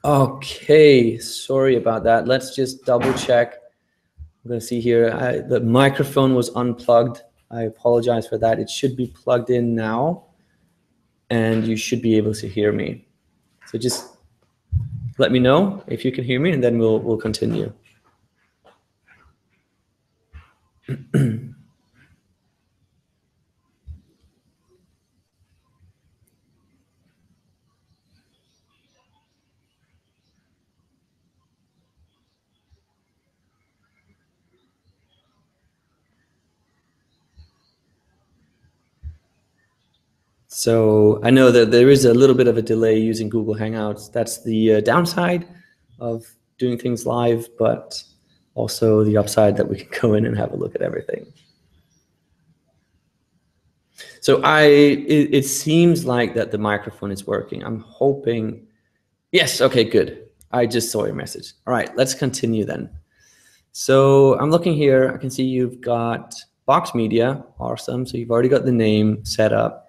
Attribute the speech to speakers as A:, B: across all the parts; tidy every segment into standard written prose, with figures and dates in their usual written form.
A: Okay, sorry about that. Let's just double check. I'm going to see here. The microphone was unplugged. I apologize for that. It should be plugged in now, and you should be able to hear me. So just let me know if you can hear me, and then we'll continue. So I know that there is a little bit of a delay using Google Hangouts. That's the downside of doing things live, but also the upside that we can go in and have a look at everything. So it seems like that the microphone is working. I'm hoping. Yes, okay, good. I just saw your message. All right, let's continue then. So I'm looking here. I can see you've got Box Media. Awesome. So you've already got the name set up,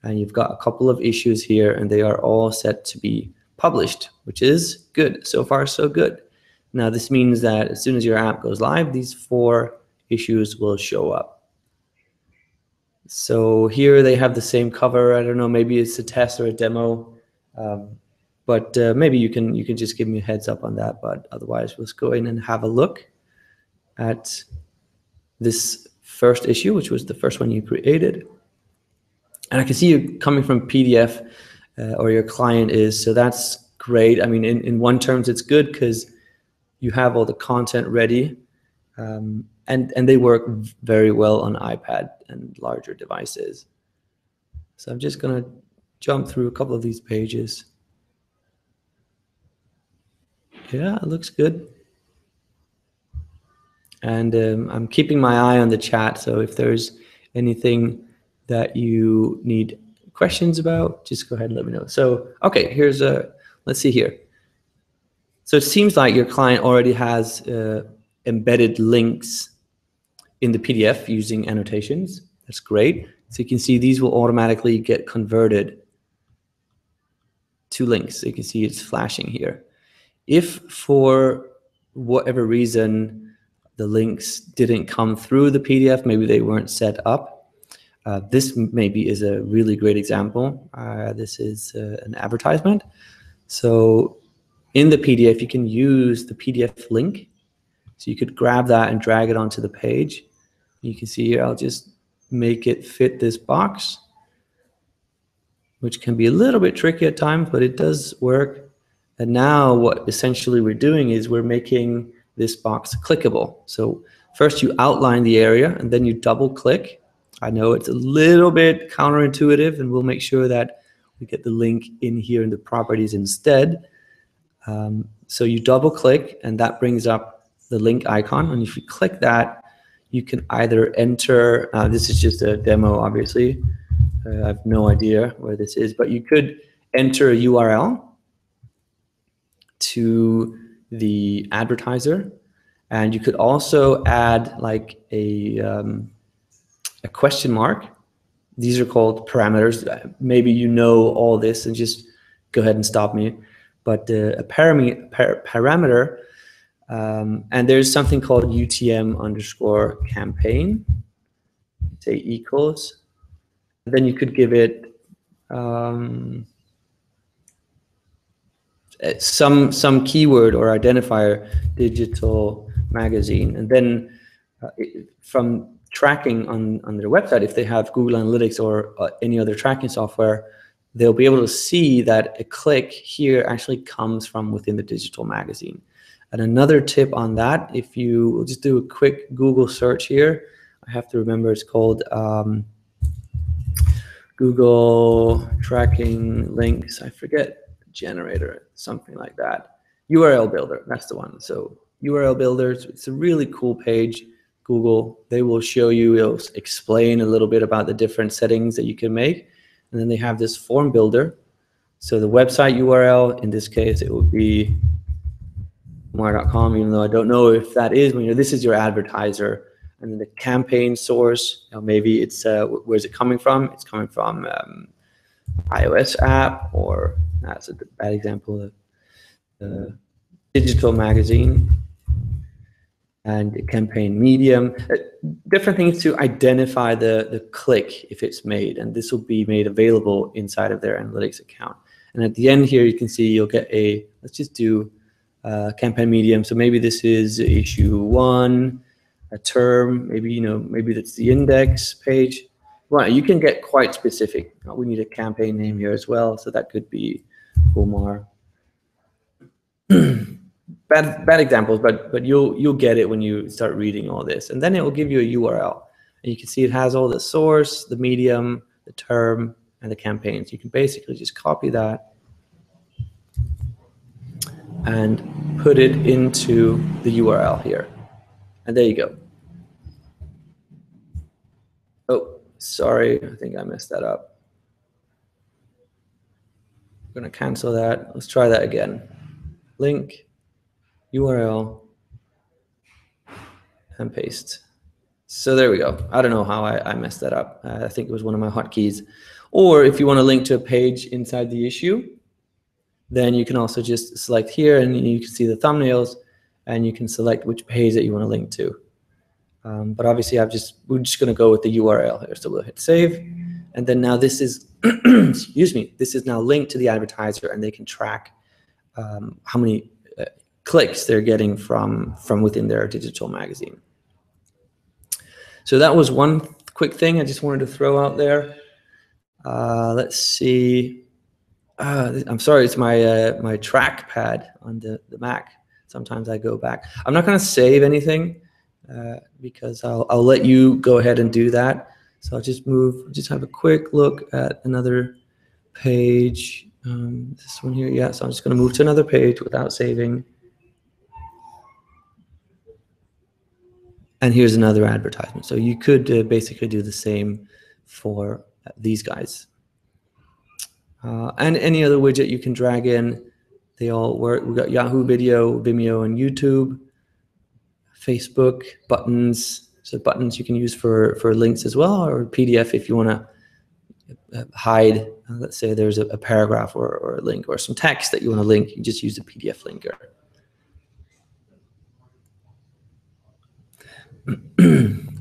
A: and you've got a couple of issues here, and they are all set to be published, which is good. So far, so good. Now, this means that as soon as your app goes live, these 4 issues will show up. So here they have the same cover. I don't know, maybe it's a test or a demo, but maybe you can just give me a heads up on that. But otherwise, let's go in and have a look at this first issue, which was the first one you created. And I can see you coming from PDF, or your client is, so that's great. I mean, in one terms, it's good because you have all the content ready, and they work very well on iPad and larger devices. So I'm just going to jump through a couple of these pages. Yeah, it looks good. And I'm keeping my eye on the chat, so if there's anything that you need questions about, just go ahead and let me know. So, okay, let's see here. So it seems like your client already has embedded links in the PDF using annotations. That's great. So you can see these will automatically get converted to links. So you can see it's flashing here. If for whatever reason the links didn't come through the PDF, maybe they weren't set up, this maybe is a really great example. This is an advertisement. So in the PDF, you can use the PDF link. So you could grab that and drag it onto the page. You can see here, I'll just make it fit this box, which can be a little bit tricky at times, but it does work. And now what essentially we're doing is we're making this box clickable. So first you outline the area and then you double click. I know it's a little bit counterintuitive, and we'll make sure that we get the link in here in the properties instead. So you double click and that brings up the link icon. And if you click that, you can either enter, this is just a demo, obviously. I have no idea where this is, but you could enter a URL to the advertiser, and you could also add like a question mark. These are called parameters. Maybe you know all this, and just go ahead and stop me. But a parameter, and there's something called UTM_campaign, say equals. Then you could give it some keyword or identifier, digital magazine, and then from tracking on their website, if they have Google Analytics or any other tracking software, they'll be able to see that a click here actually comes from within the digital magazine. And another tip on that, if you will just do a quick Google search here, I have to remember it's called Google tracking links, I forget, generator, something like that. URL builder, that's the one. So URL builders, it's a really cool page. Google, they will show you, it'll explain a little bit about the different settings that you can make. And then they have this form builder. So the website URL, in this case, it would be Mar.com, even though I don't know if that is, when this is your advertiser. And then the campaign source, maybe it's, where's it coming from? It's coming from iOS app, or that's a bad example. digital magazine and campaign medium, different things to identify the click if it's made, and this will be made available inside of their analytics account. And at the end here, you can see you'll get a, let's just do campaign medium. So maybe this is issue 1, a term, maybe, maybe that's the index page. Well, you can get quite specific. We need a campaign name here as well, so that could be Omar. Bad examples, but you'll get it when you start reading all this, and then it will give you a URL, and you can see it has all the source, the medium, the term, and the campaigns. You can basically just copy that and put it into the URL here, and there you go. Oh, sorry, I think I messed that up. I'm gonna cancel that. Let's try that again. Link, URL, and paste. So there we go. I don't know how I messed that up. I think it was one of my hotkeys. Or if you want to link to a page inside the issue, then you can also just select here, and you can see the thumbnails, and you can select which page that you want to link to. But obviously, we're just going to go with the URL here. So we'll hit save, and then now this is, excuse me, this is now linked to the advertiser, and they can track how many clicks they're getting from within their digital magazine. So that was one quick thing I just wanted to throw out there. Let's see. I'm sorry, it's my trackpad on the Mac. Sometimes I go back. I'm not going to save anything because I'll let you go ahead and do that. So I'll just have a quick look at another page. This one here, yeah. So I'm just going to move to another page without saving. And here's another advertisement. So you could basically do the same for these guys. And any other widget you can drag in, they all work. We've got Yahoo Video, Vimeo, and YouTube, Facebook, buttons. So buttons you can use for links as well, or PDF if you want to hide, let's say there's a paragraph or a link or some text that you want to link, you just use the PDF linker.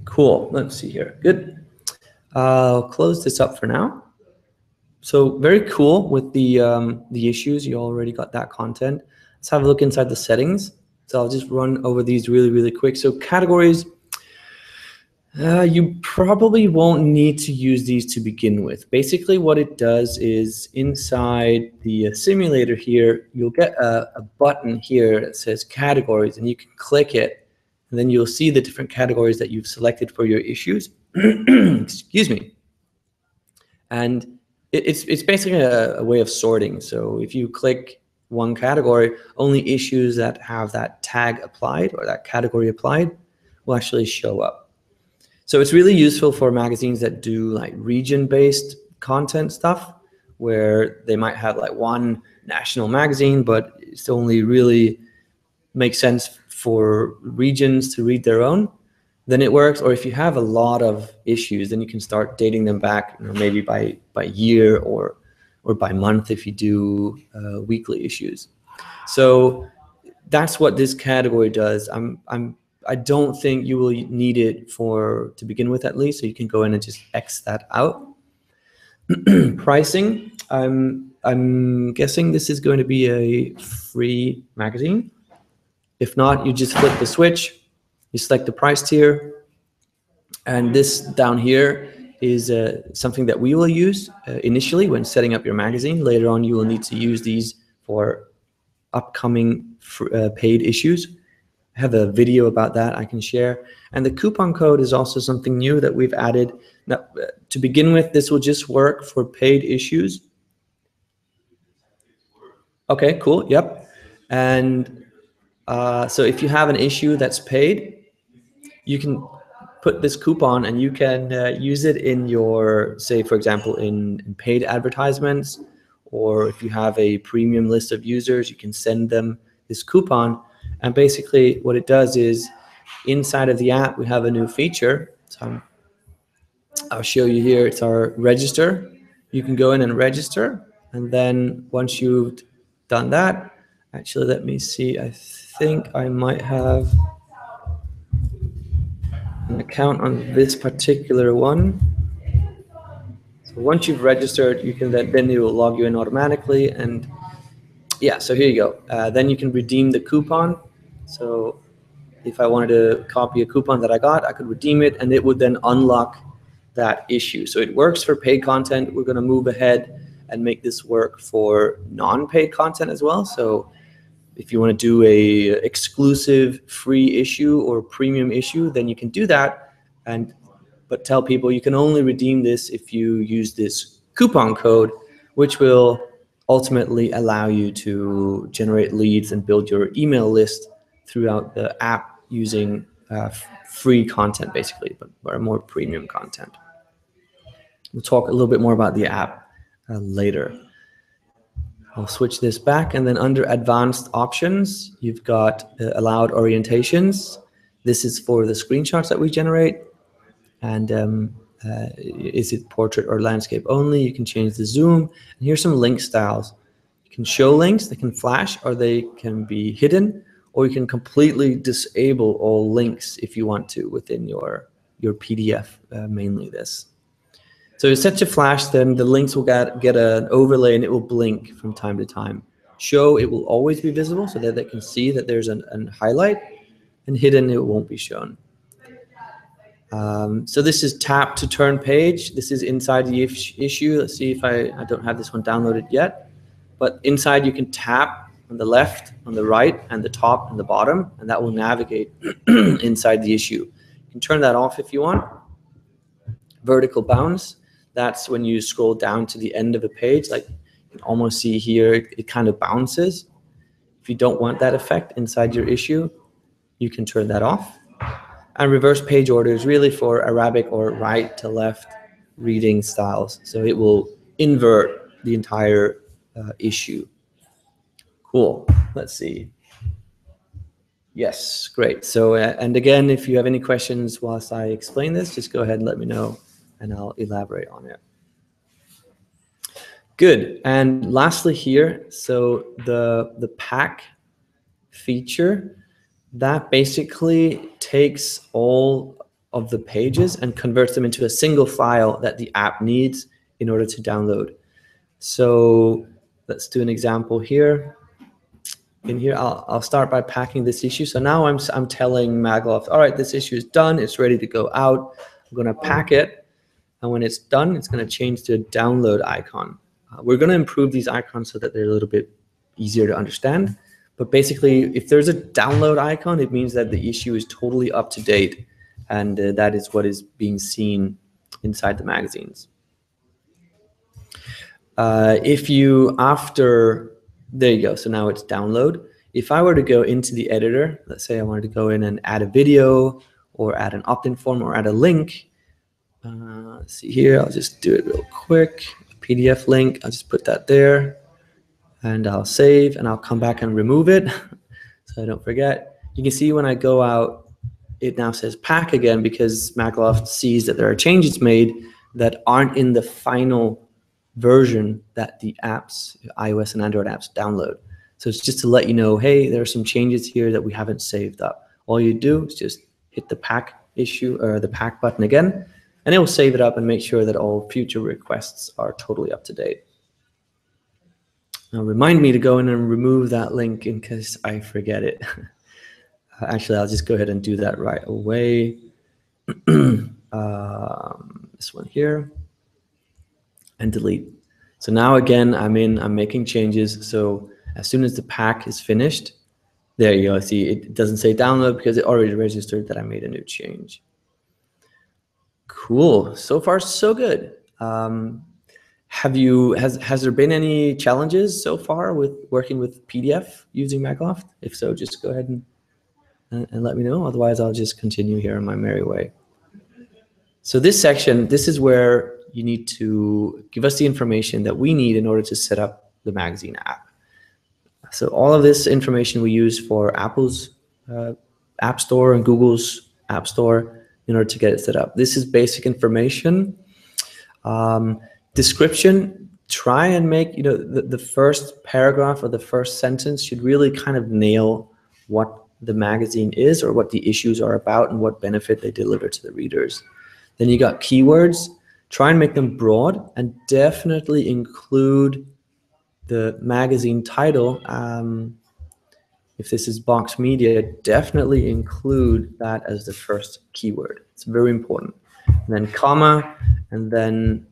A: Cool, let's see here, good. I'll close this up for now. So very cool with the issues, you already got that content. Let's have a look inside the settings. So I'll just run over these really quick. So categories, you probably won't need to use these to begin with. Basically what it does is inside the simulator here, you'll get a button here that says categories, and you can click it, and then you'll see the different categories that you've selected for your issues. Excuse me. And it's basically a way of sorting. So if you click one category, only issues that have that tag applied or that category applied will actually show up. So it's really useful for magazines that do like region-based content stuff, where they might have like one national magazine, but it's only really makes sense for regions to read their own, then it works. Or if you have a lot of issues, then you can start dating them back, maybe by year or by month if you do weekly issues. So that's what this category does. I don't think you will need it to begin with, at least, so you can go in and just X that out. Pricing, I'm guessing this is going to be a free magazine. If not, you just flip the switch, you select the price tier, and this down here is something that we will use initially when setting up your magazine. Later on, you will need to use these for upcoming paid issues. I have a video about that I can share. And the coupon code is also something new that we've added. Now, to begin with, this will just work for paid issues. Okay, cool, yep. And so if you have an issue that's paid, you can put this coupon and you can use it in your, say, for example, in paid advertisements, or if you have a premium list of users, you can send them this coupon. And basically what it does is inside of the app, we have a new feature. So I'll show you here. It's our register. You can go in and register. And then once you've done that, Actually, let me see. I think I might have an account on this particular one. So once you've registered, you can then it will log you in automatically. And yeah, so here you go. Then you can redeem the coupon. So if I wanted to copy a coupon that I got, I could redeem it, and it would then unlock that issue. So it works for paid content. We're going to move ahead and make this work for non-paid content as well. So if you want to do a exclusive free issue or premium issue, then you can do that. But tell people you can only redeem this if you use this coupon code, which will ultimately allow you to generate leads and build your email list throughout the app using free content, basically, but more premium content. We'll talk a little bit more about the app later. I'll switch this back, and then under advanced options, you've got allowed orientations. This is for the screenshots that we generate. And is it portrait or landscape only? You can change the zoom. And here's some link styles. You can show links, they can flash, or they can be hidden, or you can completely disable all links if you want to within your PDF, mainly this. So it's set to flash, then the links will get an overlay and it will blink from time to time. Show, it will always be visible so that they can see that there's a highlight, and hidden, it won't be shown. So this is tap to turn page. This is inside the issue. Let's see if I don't have this one downloaded yet. But inside you can tap on the left, on the right, and the top and the bottom, and that will navigate inside the issue. You can turn that off if you want. Vertical bounce. That's when you scroll down to the end of a page, like you can almost see here, it kind of bounces. If you don't want that effect inside your issue, you can turn that off. And reverse page order is really for Arabic or right to left reading styles. So it will invert the entire issue. Cool. Let's see. Yes, great. So, and again, if you have any questions whilst I explain this, just go ahead and let me know, and I'll elaborate on it. Good. And lastly here, so the pack feature, that basically takes all of the pages and converts them into a single file that the app needs in order to download. So let's do an example here. In here, I'll start by packing this issue. So now I'm telling Magloft, all right, this issue is done. It's ready to go out. I'm going to pack it. And when it's done, it's going to change to a download icon. We're going to improve these icons so that they're a little bit easier to understand. But basically, if there's a download icon, it means that the issue is totally up to date. And that is what is being seen inside the magazines. There you go. So now it's download. If I were to go into the editor, let's say I wanted to go in and add a video or add an opt-in form or add a link. Let's see here. I'll just do it real quick. PDF link. I'll just put that there. And I'll save, and I'll come back and remove it so I don't forget. You can see when I go out, it now says pack again because Magloft sees that there are changes made that aren't in the final version that the apps, iOS and Android apps, download. So it's just to let you know, hey, there are some changes here that we haven't saved up. All you do is just hit the pack issue or the pack button again, and it will save it up and make sure that all future requests are totally up to date. Now remind me to go in and remove that link in case I forget it. Actually, I'll just go ahead and do that right away. This one here. And delete. So now again, I'm making changes. So as soon as the pack is finished, there you go. See, it doesn't say download because it already registered that I made a new change. Cool. So far, so good. Has there been any challenges so far with working with PDF using Magloft? If so, just go ahead and let me know. Otherwise, I'll just continue here on my merry way. So this section, this is where you need to give us the information that we need in order to set up the magazine app. So all of this information we use for Apple's App Store and Google's App Store in order to get it set up. This is basic information. Description, try and make, you know, the first paragraph or the first sentence should really kind of nail what the magazine is or what the issues are about and what benefit they deliver to the readers. Then you got keywords. Try and make them broad and definitely include the magazine title. If this is Box Media, definitely include that as the first keyword. It's very important. And then comma, and then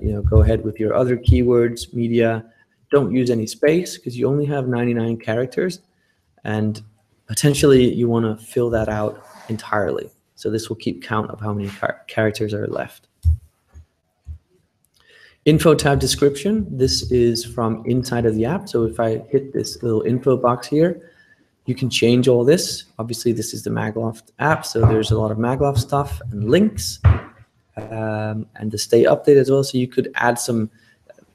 A: you know, go ahead with your other keywords, media. Don't use any space because you only have 99 characters, and potentially you want to fill that out entirely. So this will keep count of how many characters are left. Info tab description. This is from inside of the app. So if I hit this little info box here, you can change all this. Obviously, this is the Magloft app, so there's a lot of Magloft stuff and links, and the stay update as well. So you could add some.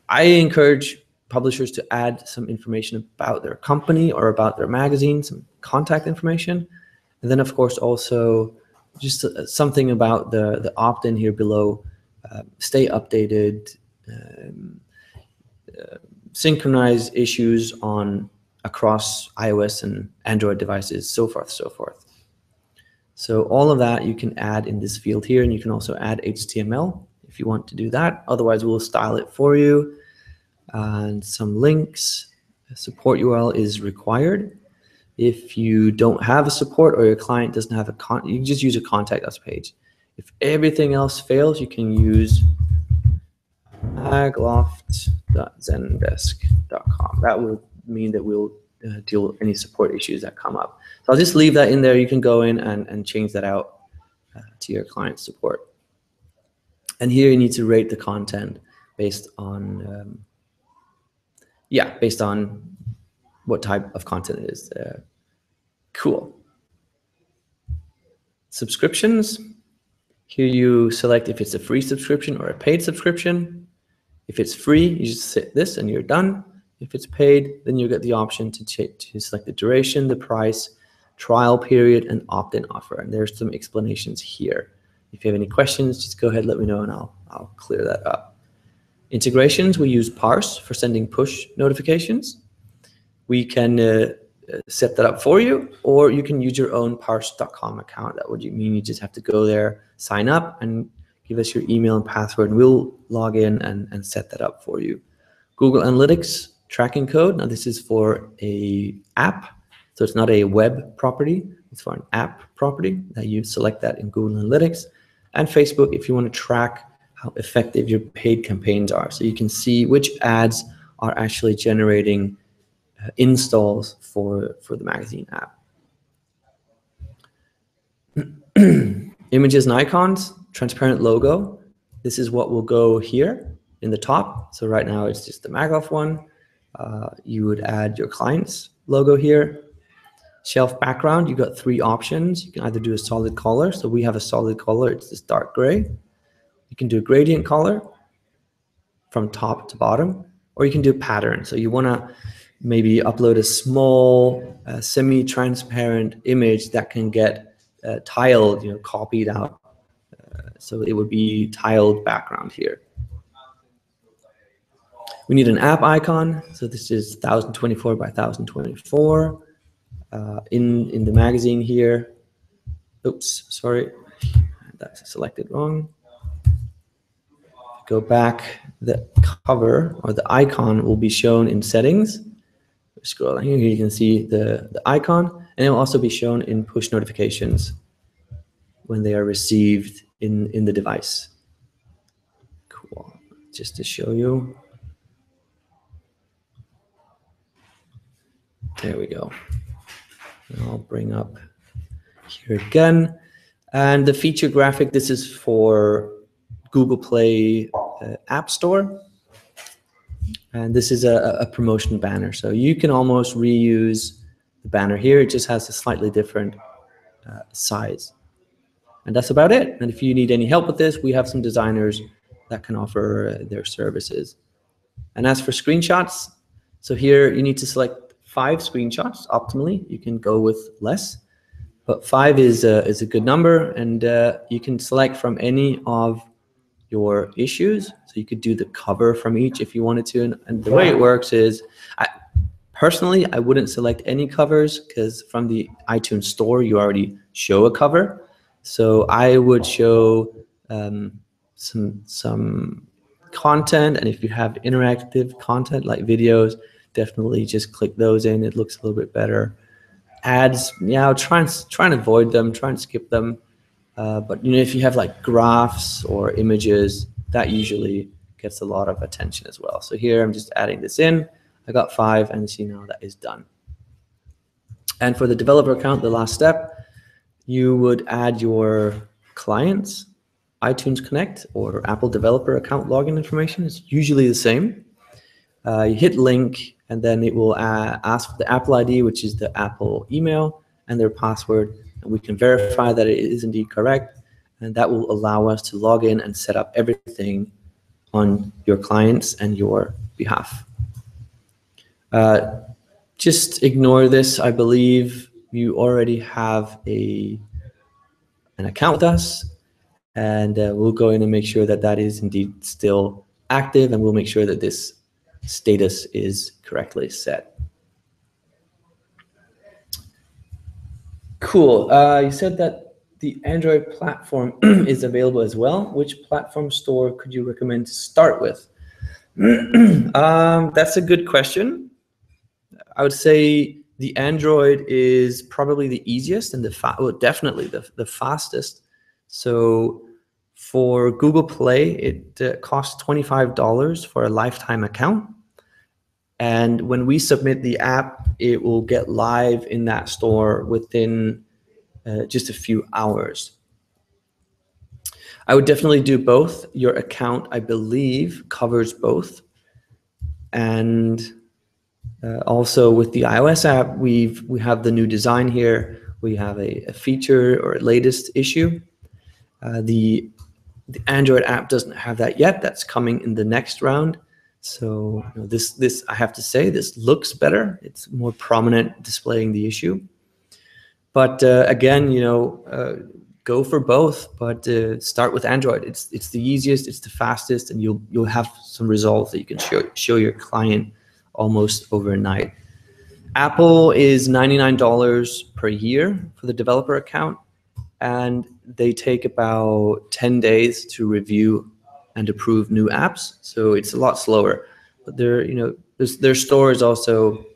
A: I encourage publishers to add some information about their company or about their magazine, some contact information, and then of course also just something about the opt-in here below. Stay updated, synchronize issues on across iOS and Android devices, so forth, so forth. So all of that you can add in this field here, and you can also add HTML if you want to do that. Otherwise, we'll style it for you. And some links. A support URL is required. If you don't have a support or your client doesn't have you can just use a contact us page. If everything else fails, you can use magloft.zendesk.com. That will mean that we'll deal with any support issues that come up. So I'll just leave that in there. You can go in and change that out to your client support. And here you need to rate the content based on, based on what type of content it is. Cool. Subscriptions. Here you select if it's a free subscription or a paid subscription. If it's free, you just hit this and you're done. If it's paid, then you get the option to select the duration, the price, trial period, and opt-in offer. And there's some explanations here. If you have any questions, just go ahead, let me know, and I'll clear that up. Integrations, we use Parse for sending push notifications. We can set that up for you, or you can use your own parse.com account. That would mean you just have to go there, sign up, and give us your email and password, and we'll log in and set that up for you. Google Analytics tracking code. Now this is for a app, so it's not a web property. It's for an app property that you select that in Google Analytics. And Facebook, if you want to track how effective your paid campaigns are, so you can see which ads are actually generating installs for the magazine app. Images and icons, transparent logo. This is what will go here in the top. So right now it's just the Magloft one. You would add your client's logo here. Shelf background, you got three options. You can either do a solid color. So we have a solid color, it's this dark gray. You can do a gradient color from top to bottom, or you can do a pattern. So you want to maybe upload a small semi-transparent image that can get tiled, copied out. So it would be tiled background here. We need an app icon. So this is 1024 by 1024 in the magazine here. Oops, sorry, that's selected wrong. Go back, the cover or the icon will be shown in settings. Scroll down here, you can see the icon, and it will also be shown in push notifications when they are received in the device. Cool. Just to show you. There we go. And I'll bring up here again. And the feature graphic, this is for Google Play App Store. And this is a promotion banner. So you can almost reuse the banner here. It just has a slightly different size. And that's about it. And if you need any help with this, we have some designers that can offer their services. And as for screenshots, so here you need to select 5 screenshots optimally. You can go with less, but 5 is a good number. And you can select from any of your issues. So you could do the cover from each if you wanted to. And the way it works is, personally, I wouldn't select any covers because from the iTunes store, you already show a cover. So I would show some content, and if you have interactive content like videos, definitely just click those in. It looks a little bit better. Ads, yeah, try and avoid them, try and skip them. But you know, if you have like graphs or images, that usually gets a lot of attention as well. So here I'm just adding this in. I got 5, and see now that is done. And for the developer account, the last step, you would add your client's iTunes Connect or Apple developer account login information. It's usually the same. You hit link, and then it will ask for the Apple ID, which is the Apple email, and their password. And we can verify that it is indeed correct. And that will allow us to log in and set up everything on your clients and your behalf. Just ignore this. I believe you already have an account with us, and we'll go in and make sure that that is indeed still active, and we'll make sure that this status is correctly set. Cool. You said that the Android platform is available as well. Which platform store could you recommend to start with? That's a good question. I would say the Android is probably the easiest and definitely the fastest. So for Google Play, it costs $25 for a lifetime account. And when we submit the app, it will get live in that store within just a few hours. I would definitely do both. Your account, I believe, covers both. And also with the iOS app, we have the new design here. We have a feature or a latest issue. The Android app doesn't have that yet. That's coming in the next round. So you know, this I have to say, this looks better. It's more prominent, displaying the issue. But again, you know, go for both. But start with Android. It's the easiest. It's the fastest, and you'll have some results that you can show your client almost overnight. Apple is $99 per year for the developer account, and they take about 10 days to review and approve new apps. So it's a lot slower. But their store is also,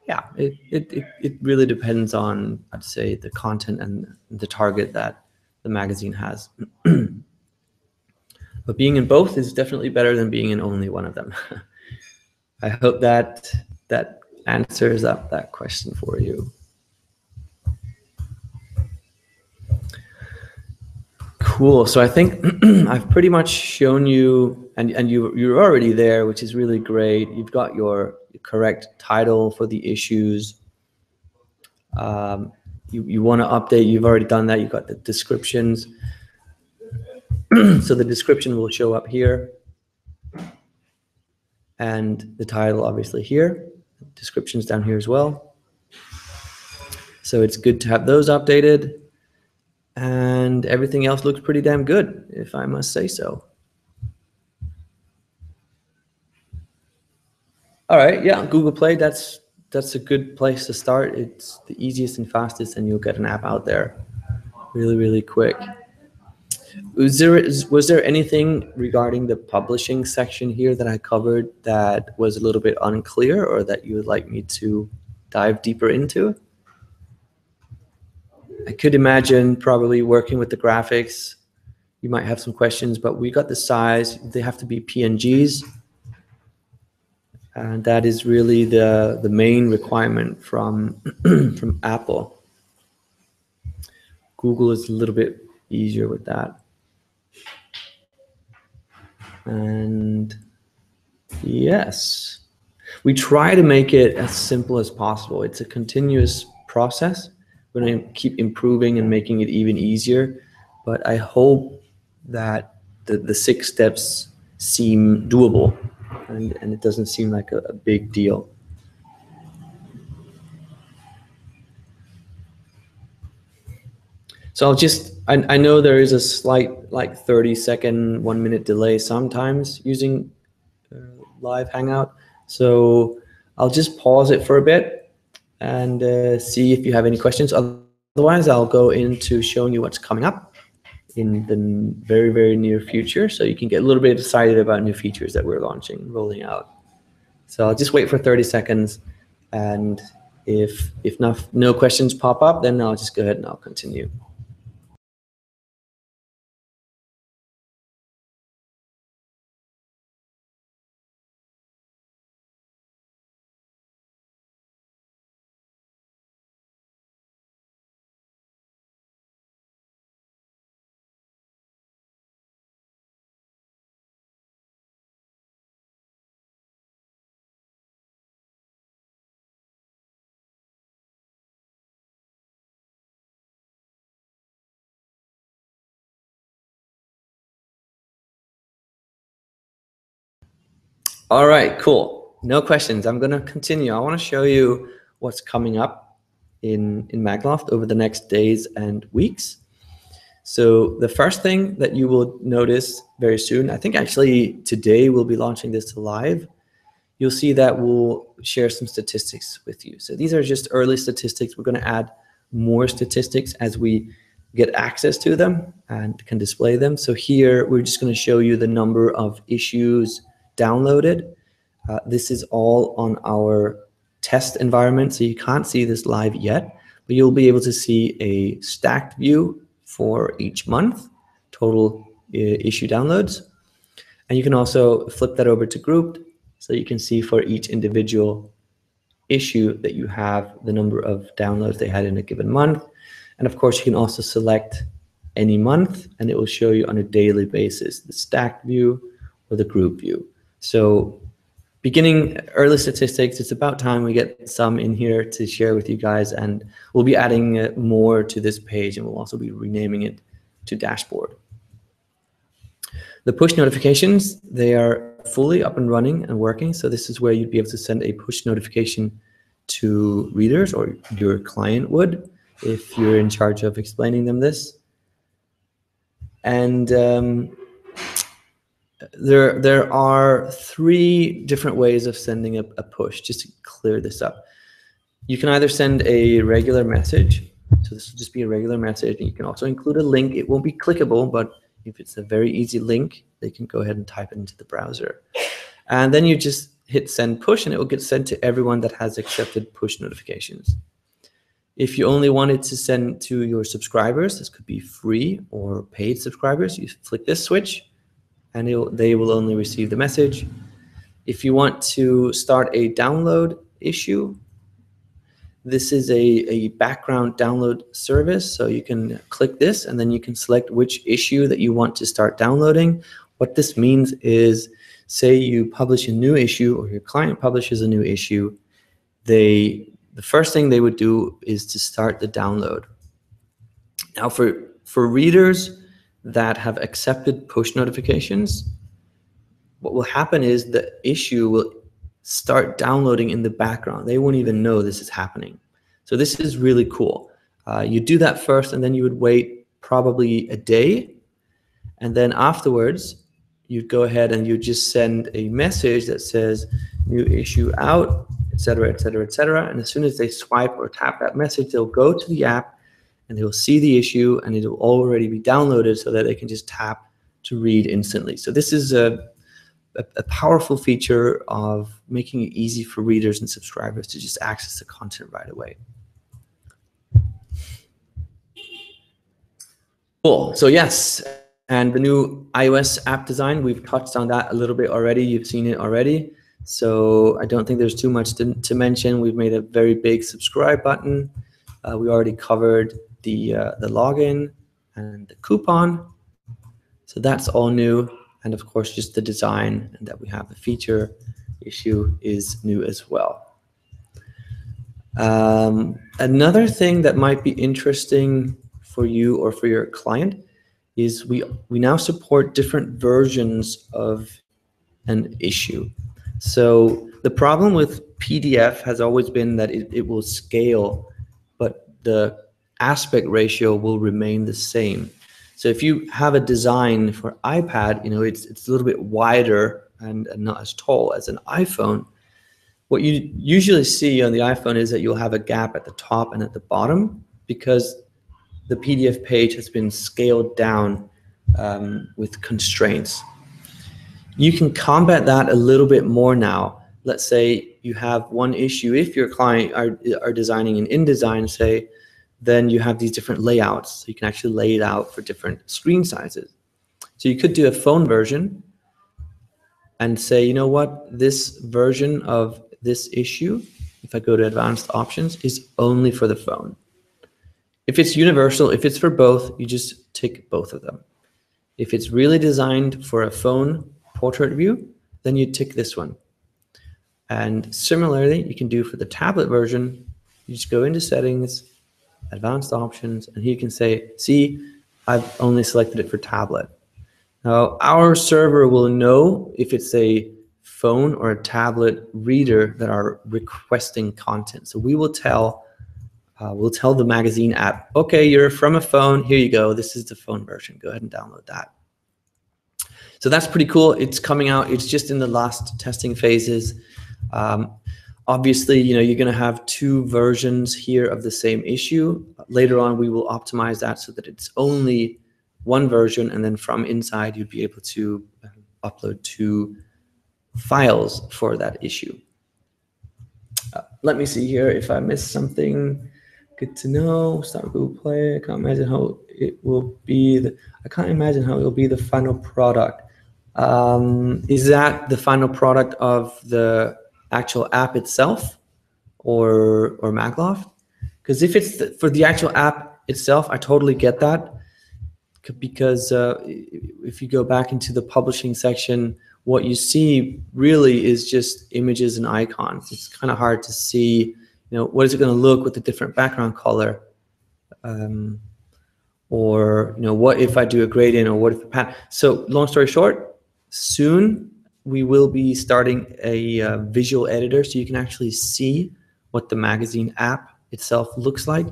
A: yeah, it really depends on, I'd say, the content and the target that the magazine has. But being in both is definitely better than being in only one of them. I hope that answers up that question for you. Cool. So I think I've pretty much shown you, and you're already there, which is really great. You've got your correct title for the issues. You want to update, you've already done that. You've got the descriptions. So the description will show up here. And the title obviously here. Descriptions down here as well. So it's good to have those updated. And everything else looks pretty damn good, if I must say so. All right, yeah, Google Play, that's a good place to start. It's the easiest and fastest, and you'll get an app out there really, really quick. Was there anything regarding the publishing section here that I covered that was a little bit unclear, or that you would like me to dive deeper into? I could imagine probably working with the graphics, you might have some questions, but we got the size. They have to be PNGs. And that is really the main requirement from, from Apple. Google is a little bit easier with that. And yes, we try to make it as simple as possible. It's a continuous process. We're going to keep improving and making it even easier. But I hope that the 6 steps seem doable, and it doesn't seem like a big deal. So So I'll just, I know there is a slight like 30-second, 1 minute delay sometimes using Live Hangout. So I'll just pause it for a bit and see if you have any questions. Otherwise, I'll go into showing you what's coming up in the very, very near future, so you can get a little bit excited about new features that we're launching, rolling out. So I'll just wait for 30 seconds, and if no questions pop up, then I'll just go ahead and I'll continue. All right, cool. No questions. I'm going to continue. I want to show you what's coming up in Magloft over the next days and weeks. So the first thing that you will notice very soon, I think actually today we'll be launching this live. You'll see that we'll share some statistics with you. So these are just early statistics. We're going to add more statistics as we get access to them and can display them. So here we're just going to show you the number of issues downloaded. This is all on our test environment, so you can't see this live yet, but you'll be able to see a stacked view for each month, total issue downloads. And you can also flip that over to grouped, so you can see for each individual issue that you have the number of downloads they had in a given month. And of course, you can also select any month, and it will show you on a daily basis the stacked view or the group view. So beginning early statistics, it's about time we get some in here to share with you guys, and we'll be adding more to this page, and we'll also be renaming it to dashboard. The push notifications, they are fully up and running and working. So this is where you'd be able to send a push notification to readers, or your client would, if you're in charge of explaining them this. And there are 3 different ways of sending a push, just to clear this up. You can either send a regular message, so this will just be a regular message, and you can also include a link. It won't be clickable, but if it's a very easy link, they can go ahead and type it into the browser. And then you just hit send push, and it will get sent to everyone that has accepted push notifications. If you only wanted to send to your subscribers, this could be free or paid subscribers, you flick this switch, and they will only receive the message. If you want to start a download issue, this is a background download service. So you can click this, and then you can select which issue that you want to start downloading. What this means is, say you publish a new issue, or your client publishes a new issue, the first thing they would do is to start the download. Now for readers that have accepted push notifications, what will happen is the issue will start downloading in the background. They won't even know this is happening. So this is really cool. You do that first, and then you would wait probably a day, and then afterwards you'd go ahead and you just send a message that says new issue out, etc., etc., etc. And as soon as they swipe or tap that message, they'll go to the app and they will see the issue, and it will already be downloaded so that they can just tap to read instantly. So this is a powerful feature of making it easy for readers and subscribers to just access the content right away. Cool. So yes, and the new iOS app design, we've touched on that a little bit already. You've seen it already. So I don't think there's too much to mention. We've made a very big subscribe button. We already covered the login and the coupon. So that's all new. And of course, just the design, and that we have the feature issue is new as well. Another thing that might be interesting for you or for your client is we now support different versions of an issue. So the problem with PDF has always been that it will scale, but the aspect ratio will remain the same. So if you have a design for iPad, it's a little bit wider and not as tall as an iPhone. What you usually see on the iPhone is that you'll have a gap at the top and at the bottom because the PDF page has been scaled down with constraints. You can combat that a little bit more now. Let's say you have one issue. If your client are designing in InDesign, say, then you have these different layouts. So you can actually lay it out for different screen sizes. So you could do a phone version and say, you know what, this version of this issue, if I go to advanced options, is only for the phone. If it's universal, if it's for both, you just tick both of them. If it's really designed for a phone portrait view, then you tick this one. And similarly, you can do for the tablet version, you just go into settings, advanced options, and here you can say, see, I've only selected it for tablet. Now, our server will know if it's a phone or a tablet reader that are requesting content. So we will tell we'll tell the magazine app, okay, you're from a phone, here you go, this is the phone version, go ahead and download that. So that's pretty cool. It's coming out, it's just in the last testing phases. Obviously, you're going to have two versions here of the same issue. Later on, we will optimize that so that it's only one version, and then from inside, you'd be able to upload two files for that issue. Let me see here if I missed something. Good to know. Start Google Play. I can't imagine how it will be. I can't imagine how it will be the final product. Is that the final product of the actual app itself, or Magloft? Because if it's for the actual app itself, I totally get that. Because if you go back into the publishing section, what you see really is just images and icons. It's kind of hard to see, what is it going to look with a different background color, or what if I do a gradient, or what if the pattern. So long story short, soon we will be starting a visual editor, so you can actually see what the magazine app itself looks like.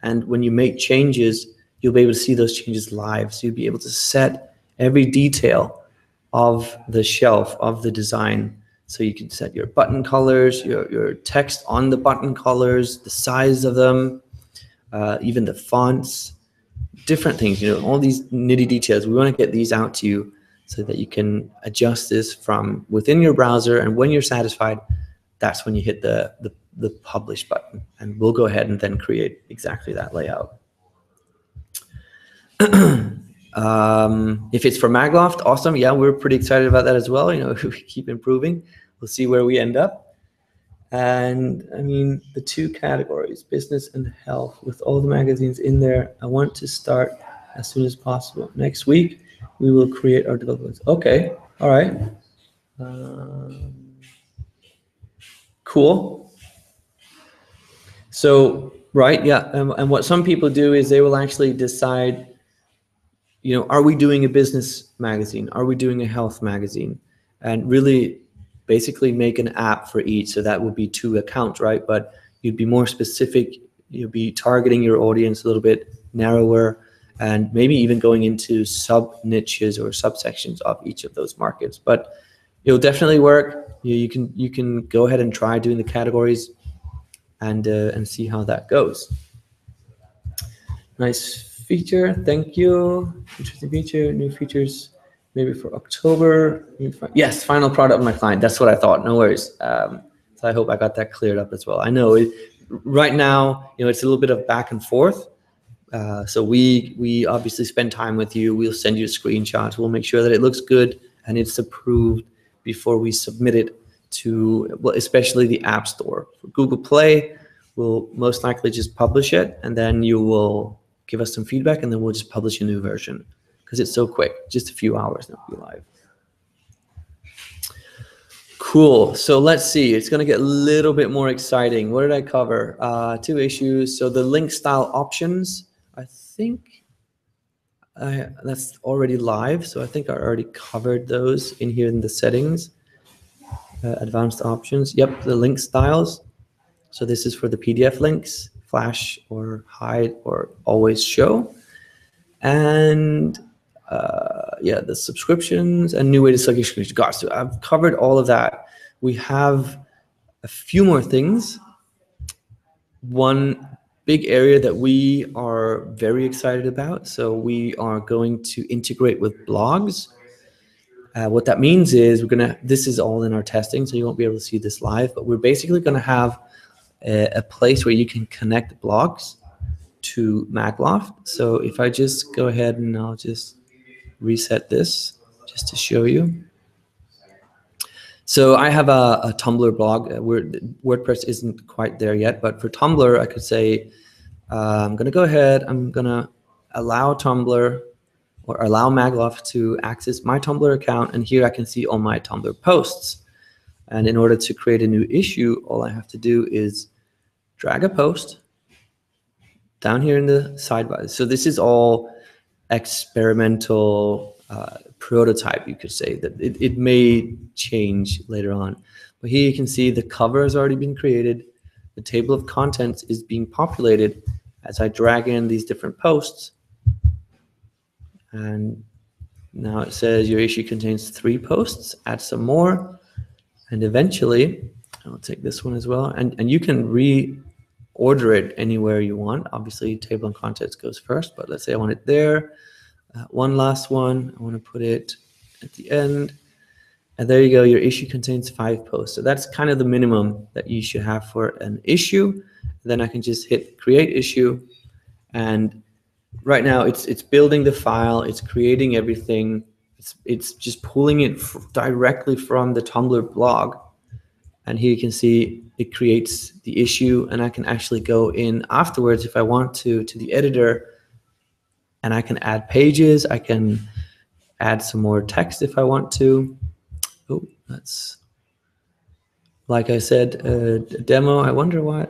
A: And when you make changes, you'll be able to see those changes live. So you'll be able to set every detail of the shelf, of the design. So you can set your button colors, your text on the button colors, the size of them, even the fonts, different things, all these nitty details. We want to get these out to you so that you can adjust this from within your browser. And when you're satisfied, that's when you hit the publish button. And we'll go ahead and then create exactly that layout. If it's for Magloft, awesome. Yeah, we're pretty excited about that as well. We keep improving. We'll see where we end up. And I mean, the two categories, business and health, with all the magazines in there, I want to start as soon as possible. Next week, we will create our developments. Okay, all right. Cool. So, right, yeah. And what some people do is they will actually decide, are we doing a business magazine? Are we doing a health magazine? And really basically make an app for each. So that would be 2 accounts, right? But you'd be more specific. You'd be targeting your audience a little bit narrower, and maybe even going into sub niches or subsections of each of those markets. But it'll definitely work. You can go ahead and try doing the categories and see how that goes. Nice feature, thank you. Interesting feature, new features maybe for October. Yes, final product of my client. That's what I thought. No worries. So I hope I got that cleared up as well. I know right now, it's a little bit of back and forth. So we obviously spend time with you. We'll send you screenshots. We'll make sure that it looks good and it's approved before we submit it to, well, especially the App Store. For Google Play, we'll most likely just publish it, and then you will give us some feedback, and then we'll just publish a new version because it's so quick, just a few hours and it'll be live. Cool. So let's see. It's going to get a little bit more exciting. What did I cover? 2 issues. So the link style options, I think that's already live. So I think I already covered those in here in the settings. Advanced options. Yep, the link styles. So this is for the PDF links. flash or hide or always show. And yeah, the subscriptions and new way to select exclusive guards. So I've covered all of that. We have a few more things. One big area that we are very excited about. So we are going to integrate with blogs. What that means is this is all in our testing, so you won't be able to see this live, but we're basically gonna have a place where you can connect blogs to Magloft. So if I just go ahead and I'll just reset this just to show you. So I have a Tumblr blog where WordPress isn't quite there yet, but for Tumblr, I could say, I'm gonna go ahead, I'm gonna allow Tumblr or allow Magloft to access my Tumblr account, and here I can see all my Tumblr posts. And in order to create a new issue, all I have to do is drag a post down here in the sidebar. So this is all experimental prototype, you could say, that it may change later on. But here you can see the cover has already been created. The table of contents is being populated as I drag in these different posts. And now it says your issue contains 3 posts, add some more. And eventually, I'll take this one as well. And you can reorder it anywhere you want. Obviously, table of contents goes first, but let's say I want it there. One last one, I want to put it at the end. And there you go, your issue contains 5 posts. So that's kind of the minimum that you should have for an issue. Then I can just hit create issue. And right now it's building the file, it's creating everything. It's just pulling it directly from the Tumblr blog. And here you can see it creates the issue, and I can actually go in afterwards if I want to the editor, and I can add pages. I can add some more text if I want to. Oh, that's, like I said, a demo. I wonder why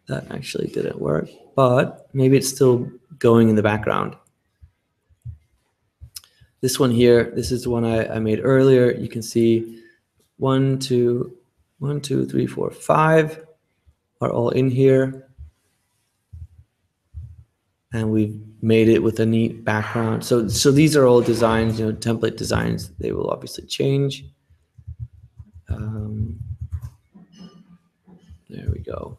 A: that actually didn't work, but maybe it's still going in the background. This one here, this is the one I made earlier. You can see 1, 2, 3, 4, 5 are all in here. And we've made it with a neat background. So these are all designs, template designs. They will obviously change. There we go.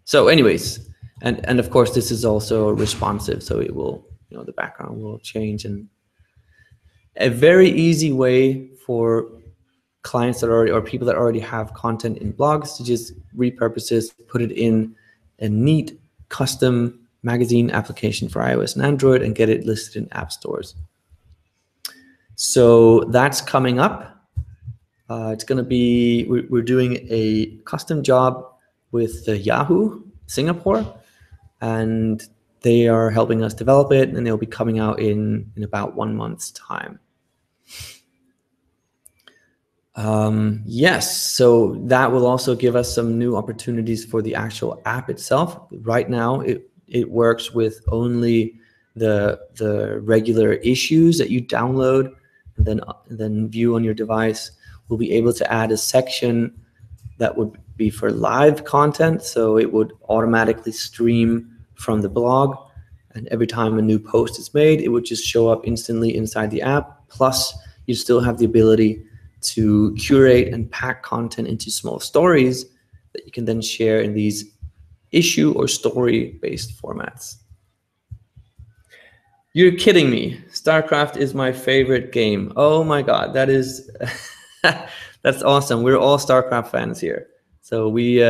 A: So anyways, and of course this is also responsive, so it will, the background will change. And a very easy way for clients that already, or people that already have content in blogs, to just repurpose this, put it in a neat custom magazine application for iOS and Android, and get it listed in app stores. So that's coming up. It's going to be, we're doing a custom job with Yahoo Singapore, and they are helping us develop it, and they'll be coming out in about 1 month's time. Yes, so that will also give us some new opportunities for the actual app itself. Right now, it works with only the regular issues that you download and then view on your device. We'll be able to add a section that would be for live content, so it would automatically stream from the blog, and every time a new post is made, it would just show up instantly inside the app. Plus, you still have the ability to curate and pack content into small stories that you can then share in these issue or story-based formats. You're kidding me. StarCraft is my favorite game. Oh my God, that is, that's awesome. We're all StarCraft fans here. So we,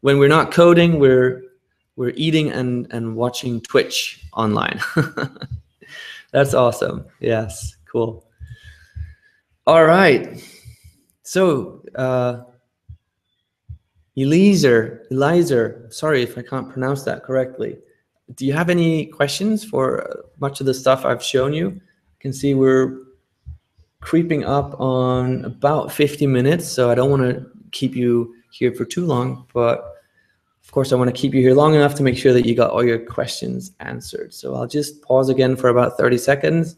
A: when we're not coding, we're eating and watching Twitch online. That's awesome. Yes, cool. All right. So Eliezer, sorry if I can't pronounce that correctly. Do you have any questions for much of the stuff I've shown you? I can see we're creeping up on about 50 minutes, so I don't want to keep you here for too long, but of course I want to keep you here long enough to make sure that you got all your questions answered. So I'll just pause again for about 30 seconds,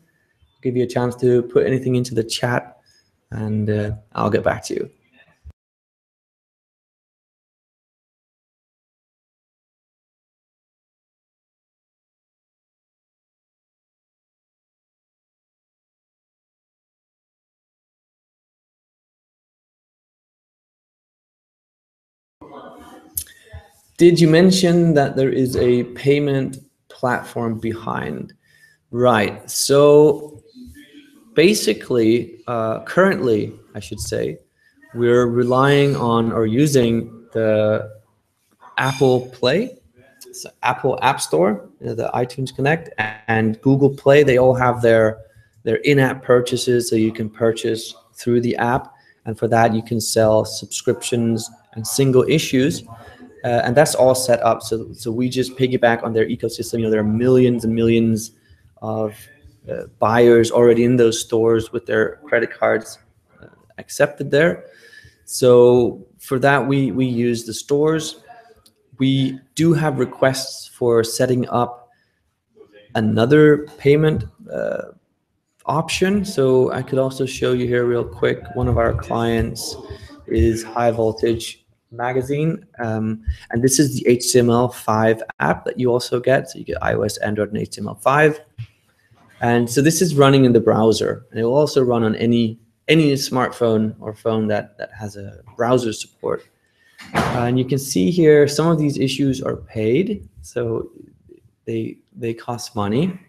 A: give you a chance to put anything into the chat, and I'll get back to you. Did you mention that there is a payment platform behind? Right. So basically, currently, I should say, we're relying on or using the Apple Play, so Apple App Store, the iTunes Connect, and Google Play. They all have their in-app purchases, so you can purchase through the app, and for that you can sell subscriptions and single issues, and that's all set up. So we just piggyback on their ecosystem. You know, there are millions and millions of buyers already in those stores with their credit cards accepted there. So for that, we use the stores. We do have requests for setting up another payment option. So I could also show you here real quick. One of our clients is High Voltage Magazine, and this is the HTML5 app that you also get. So you get iOS, Android, and HTML5. And so this is running in the browser, and it will also run on any smartphone or phone that has a browser support. And you can see here some of these issues are paid, so they cost money.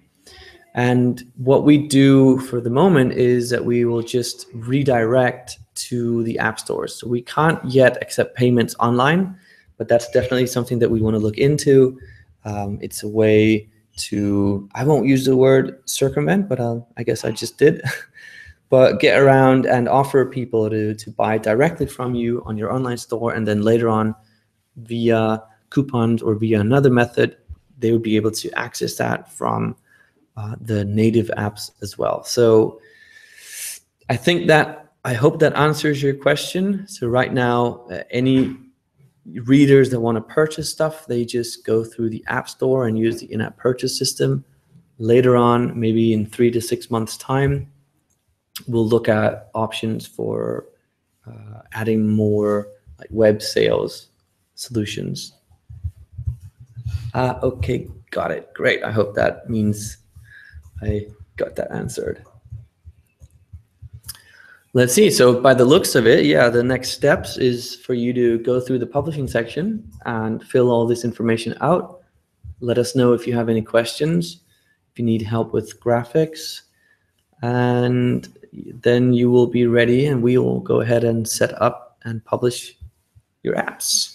A: And what we do for the moment is that we will just redirect to the app stores. So we can't yet accept payments online, but that's definitely something that we want to look into. It's a way to, I won't use the word circumvent, but I guess I just did, but get around and offer people to buy directly from you on your online store, and then later on via coupons or via another method, they would be able to access that from the native apps as well. So I hope that answers your question. So right now, any readers that want to purchase stuff, they just go through the app store and use the in-app purchase system. Later on, maybe in 3 to 6 months time, we'll look at options for adding more like web sales solutions. Okay, got it. Great. I hope that means I got that answered. Let's see. So by the looks of it, yeah, the next steps is for you to go through the publishing section and fill all this information out. Let us know if you have any questions, if you need help with graphics, and then you will be ready and we will go ahead and set up and publish your apps.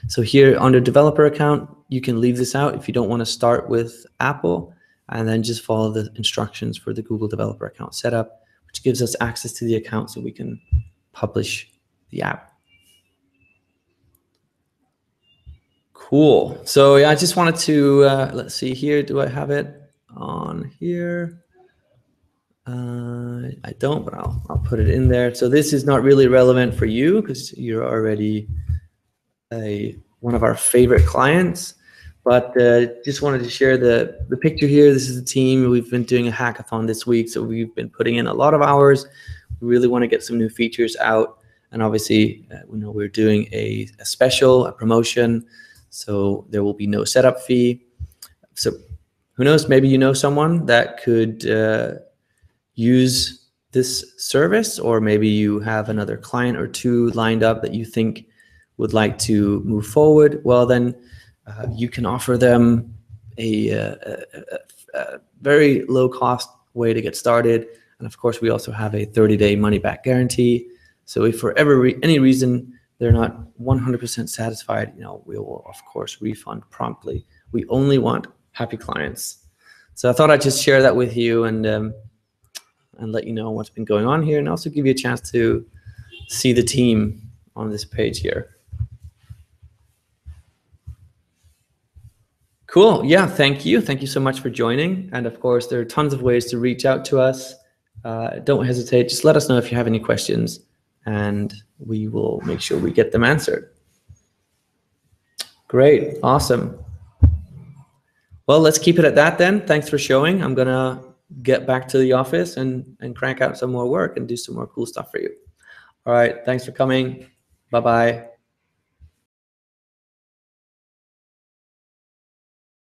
A: So here under developer account, you can leave this out if you don't want to start with Apple, and then just follow the instructions for the Google developer account setup, which gives us access to the account so we can publish the app. Cool. So yeah, I just wanted to, let's see here. Do I have it on here? I don't, but I'll put it in there. So this is not really relevant for you because you're already one of our favorite clients. But just wanted to share the picture here. This is the team. We've been doing a hackathon this week, so we've been putting in a lot of hours. We really want to get some new features out. And obviously, we're doing a special, a promotion, so there will be no setup fee. So who knows, maybe you know someone that could use this service, or maybe you have another client or two lined up that you think would like to move forward. Well, then you can offer them a very low cost way to get started. And of course, we also have a 30-day money back guarantee. So if for any reason they're not 100% satisfied, we will of course refund promptly. We only want happy clients. So I thought I'd just share that with you and let you know what's been going on here, and also give you a chance to see the team on this page here. Cool. Yeah, thank you. Thank you so much for joining. And of course, there are tons of ways to reach out to us. Don't hesitate. Just let us know if you have any questions, and we will make sure we get them answered. Great. Awesome. Well, let's keep it at that then. Thanks for showing. I'm going to get back to the office and crank out some more work and do some more cool stuff for you. All right. Thanks for coming. Bye-bye.